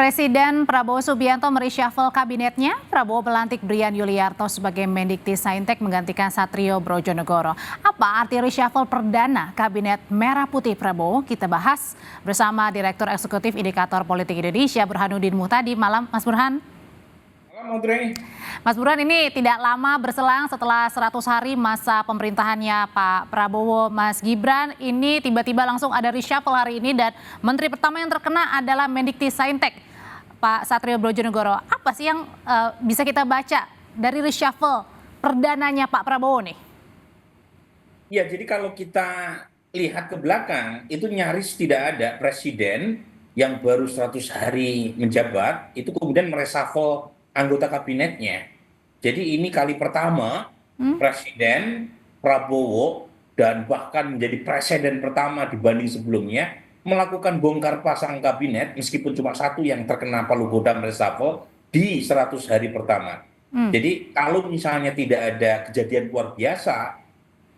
Presiden Prabowo Subianto mereshuffle kabinetnya. Prabowo melantik Brian Yuliarto sebagai Mendikti-Saintek menggantikan Satrio Brojonegoro. Apa arti reshuffle perdana Kabinet Merah Putih Prabowo? Kita bahas bersama Direktur Eksekutif Indikator Politik Indonesia, Burhanuddin Muhtadi. Malam, Mas Burhan. Malam, Audrey. Mas Burhan, ini tidak lama berselang setelah 100 hari masa pemerintahannya Pak Prabowo, Mas Gibran. Ini tiba-tiba langsung ada reshuffle hari ini dan menteri pertama yang terkena adalah Mendikti-Saintek, Pak Satrio Brojonegoro. Apa sih yang bisa kita baca dari reshuffle perdananya Pak Prabowo nih? Ya, jadi kalau kita lihat ke belakang, itu nyaris tidak ada presiden yang baru 100 hari menjabat, itu kemudian mereshuffle anggota kabinetnya. Jadi ini kali pertama Presiden Prabowo dan bahkan menjadi presiden pertama dibanding sebelumnya melakukan bongkar pasang kabinet meskipun cuma satu yang terkena palu godam reshuffle di 100 hari pertama. Jadi kalau misalnya tidak ada kejadian luar biasa,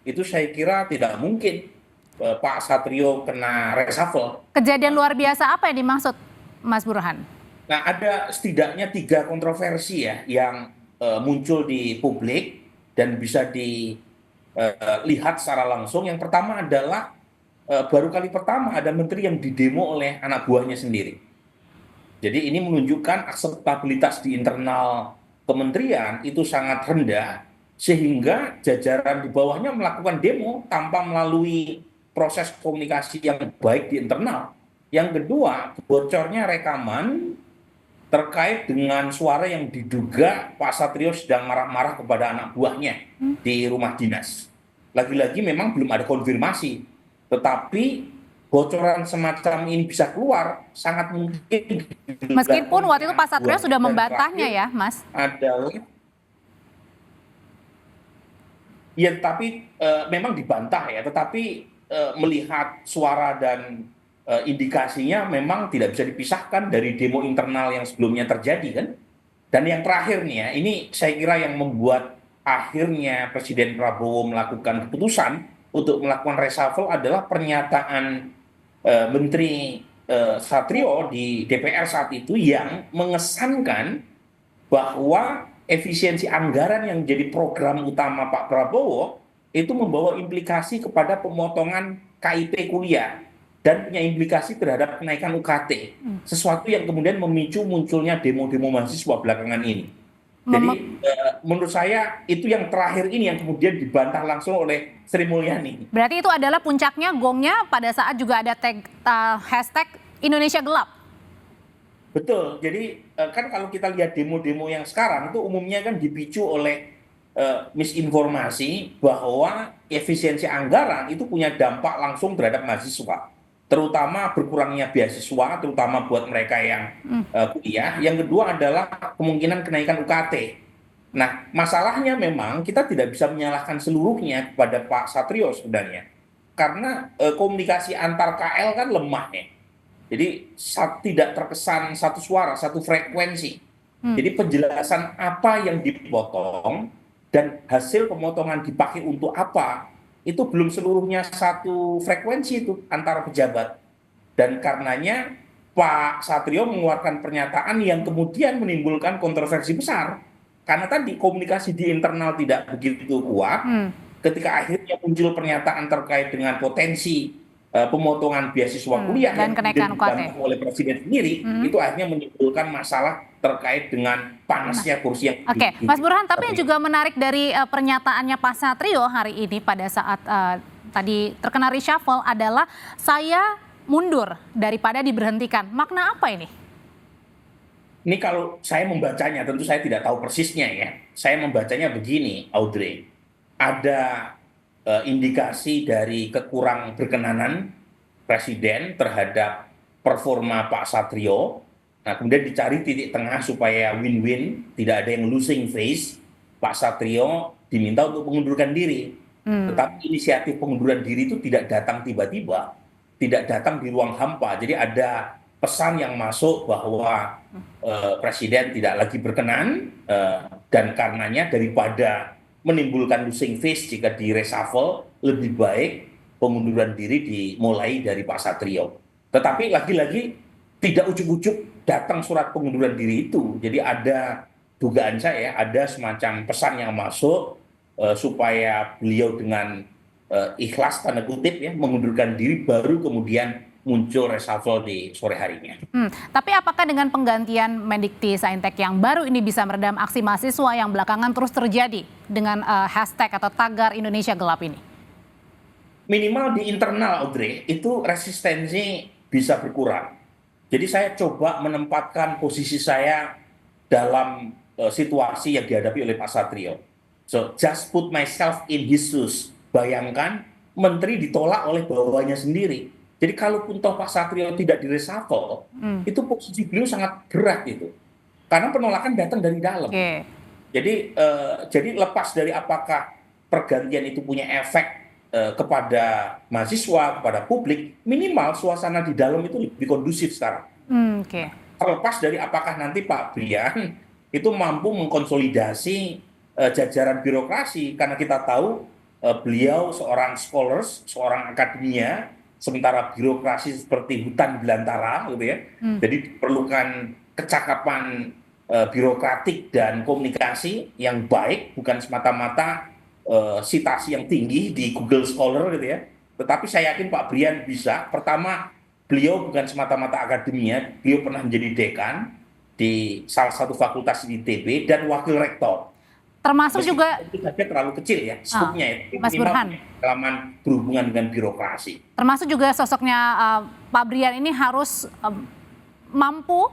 itu saya kira tidak mungkin Pak Satrio kena reshuffle. Kejadian luar biasa apa yang dimaksud, Mas Burhan? Nah, ada setidaknya 3 kontroversi ya yang muncul di publik dan bisa dilihat secara langsung. Yang pertama adalah baru kali pertama ada menteri yang didemo oleh anak buahnya sendiri. Jadi ini menunjukkan akseptabilitas di internal kementerian itu sangat rendah sehingga jajaran di bawahnya melakukan demo tanpa melalui proses komunikasi yang baik di internal. Yang kedua, bocornya rekaman terkait dengan suara yang diduga Pak Satrio sedang marah-marah kepada anak buahnya di rumah dinas. Lagi-lagi memang belum ada konfirmasi, tetapi bocoran semacam ini bisa keluar sangat mungkin. Meskipun waktu itu Pak Satrio sudah membantahnya ya, Mas. Adalah, ya tapi memang dibantah ya, tetapi melihat suara dan indikasinya memang tidak bisa dipisahkan dari demo internal yang sebelumnya terjadi kan. Dan yang terakhir nih ya, ini saya kira yang membuat akhirnya Presiden Prabowo melakukan keputusan untuk melakukan reshuffle adalah pernyataan Menteri Satrio di DPR saat itu yang mengesankan bahwa efisiensi anggaran yang menjadi program utama Pak Prabowo itu membawa implikasi kepada pemotongan KIP kuliah dan punya implikasi terhadap kenaikan UKT. Sesuatu yang kemudian memicu munculnya demo-demo mahasiswa belakangan ini. Jadi menurut saya itu yang terakhir ini yang kemudian dibantah langsung oleh Sri Mulyani. Berarti itu adalah puncaknya gongnya pada saat juga ada hashtag Indonesia Gelap. Betul, jadi kan kalau kita lihat demo-demo yang sekarang itu umumnya kan dipicu oleh misinformasi bahwa efisiensi anggaran itu punya dampak langsung terhadap mahasiswa. Terutama berkurangnya beasiswa, terutama buat mereka yang kuliah. Yang kedua adalah kemungkinan kenaikan UKT. Nah, masalahnya memang kita tidak bisa menyalahkan seluruhnya kepada Pak Satrio sebenarnya. Karena komunikasi antar KL kan lemah ya. Jadi tidak terkesan satu suara, satu frekuensi. Jadi penjelasan apa yang dipotong dan hasil pemotongan dipakai untuk apa, itu belum seluruhnya satu frekuensi itu antara pejabat. Dan karenanya Pak Satrio mengeluarkan pernyataan yang kemudian menimbulkan kontroversi besar. Karena tadi komunikasi di internal tidak begitu kuat, ketika akhirnya muncul pernyataan terkait dengan potensi pemotongan beasiswa kuliah dan yang kenaikan UKT oleh presiden sendiri, itu akhirnya menimbulkan masalah terkait dengan panasnya kursi yang Oke, Mas Burhan, tapi yang juga menarik dari pernyataannya Pak Satrio hari ini pada saat tadi terkena reshuffle adalah saya mundur daripada diberhentikan. Makna apa ini? Ini kalau saya membacanya, tentu saya tidak tahu persisnya ya. Saya membacanya begini, Audrey. Ada indikasi dari kekurang berkenanan presiden terhadap performa Pak Satrio. Nah, kemudian dicari titik tengah supaya win-win, tidak ada yang losing face. Pak Satrio diminta untuk mengundurkan diri. Tetapi inisiatif pengunduran diri itu tidak datang tiba-tiba, tidak datang di ruang hampa. Jadi ada pesan yang masuk bahwa presiden tidak lagi berkenan dan karenanya daripada menimbulkan losing face jika di reshuffle, lebih baik pengunduran diri dimulai dari Pak Satrio. Tetapi lagi-lagi tidak ujuk-ujuk datang surat pengunduran diri itu. Jadi ada dugaan saya, ada semacam pesan yang masuk supaya beliau dengan ikhlas tanda kutip ya mengundurkan diri, baru kemudian muncul reshuffle di sore harinya. Tapi apakah dengan penggantian Mendikti Saintek yang baru ini bisa meredam aksi mahasiswa yang belakangan terus terjadi dengan hashtag atau tagar Indonesia Gelap ini? Minimal di internal, Audrey, itu resistensi bisa berkurang. Jadi saya coba menempatkan posisi saya dalam situasi yang dihadapi oleh Pak Satrio. So just put myself in his shoes. Bayangkan menteri ditolak oleh bawahannya sendiri. Jadi kalaupun toh Pak Satrio tidak direshuffle, itu posisi beliau sangat berat itu. Karena penolakan datang dari dalam. Oke. Jadi lepas dari apakah pergantian itu punya efek kepada mahasiswa, kepada publik, minimal suasana di dalam itu lebih kondusif sekarang. Oke. Terlepas dari apakah nanti Pak Brian itu mampu mengkonsolidasi jajaran birokrasi, karena kita tahu beliau seorang scholars, seorang akademia, sementara birokrasi seperti hutan belantara, gitu ya. Jadi diperlukan kecakapan birokratik dan komunikasi yang baik, bukan semata-mata citasi yang tinggi di Google Scholar gitu ya. Tetapi saya yakin Pak Brian bisa. Pertama, beliau bukan semata-mata akademia, beliau pernah menjadi dekan di salah satu fakultas di ITB dan wakil rektor. Termasuk juga itu saja terlalu kecil ya skupnya itu. Mas Burhan, pengalaman berhubungan dengan birokrasi. termasuk juga sosoknya Pak Brian ini harus mampu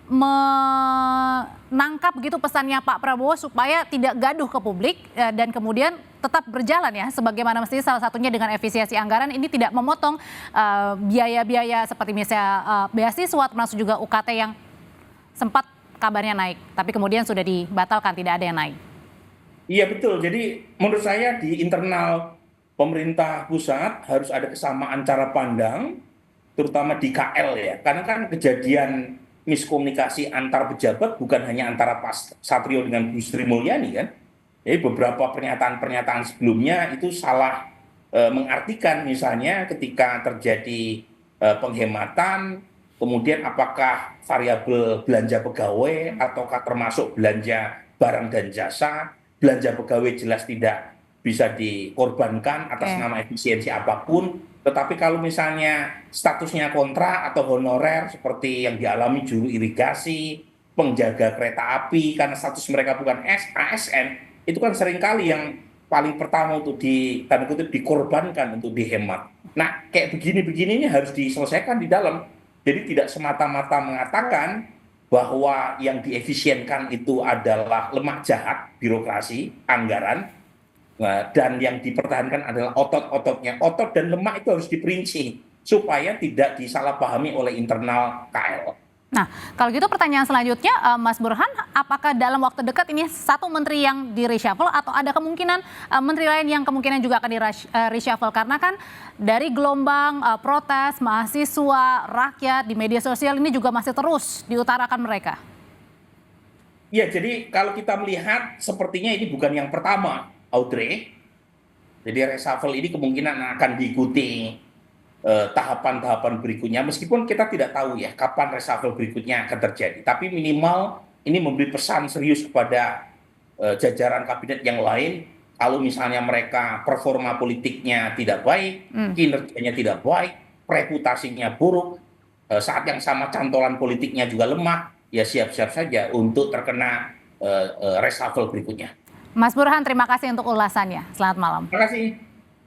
menangkap gitu pesannya Pak Prabowo supaya tidak gaduh ke publik dan kemudian tetap berjalan ya sebagaimana mestinya, salah satunya dengan efisiensi anggaran ini tidak memotong biaya-biaya seperti misalnya beasiswa, termasuk juga UKT yang sempat kabarnya naik tapi kemudian sudah dibatalkan, tidak ada yang naik. Iya betul, jadi menurut saya di internal pemerintah pusat harus ada kesamaan cara pandang, terutama di KL ya, karena kan kejadian miskomunikasi antar pejabat bukan hanya antara Pak Satrio dengan Bu Sri Mulyani kan. Jadi beberapa pernyataan-pernyataan sebelumnya itu salah mengartikan, misalnya ketika terjadi penghematan, kemudian apakah variabel belanja pegawai ataukah termasuk belanja barang dan jasa. Belanja pegawai jelas tidak bisa dikorbankan atas nama efisiensi apapun. Tetapi kalau misalnya statusnya kontrak atau honorer seperti yang dialami juru irigasi, penjaga kereta api, karena status mereka bukan ASN, itu kan seringkali yang paling pertama untuk tanda kutip dikorbankan untuk dihemat. Nah, kayak begini-begini ini harus diselesaikan di dalam. Jadi tidak semata-mata mengatakan bahwa yang diefisienkan itu adalah lemak jahat, birokrasi, anggaran, dan yang dipertahankan adalah otot-ototnya. Otot dan lemak itu harus diperinci supaya tidak disalahpahami oleh internal KL. Nah, kalau gitu pertanyaan selanjutnya, Mas Burhan, apakah dalam waktu dekat ini satu menteri yang di reshuffle atau ada kemungkinan menteri lain yang kemungkinan juga akan di reshuffle? Karena kan dari gelombang protes mahasiswa, rakyat di media sosial ini juga masih terus diutarakan mereka. Ya, jadi kalau kita melihat sepertinya ini bukan yang pertama, Audrey. Jadi reshuffle ini kemungkinan akan diikuti tahapan-tahapan berikutnya, meskipun kita tidak tahu ya kapan reshuffle berikutnya akan terjadi. Tapi minimal ini memberi pesan serius kepada jajaran kabinet yang lain. Kalau misalnya mereka performa politiknya tidak baik, kinerjanya tidak baik, reputasinya buruk, saat yang sama cantolan politiknya juga lemah, ya siap-siap saja untuk terkena reshuffle berikutnya. Mas Burhan, terima kasih untuk ulasannya. Selamat malam. Terima kasih.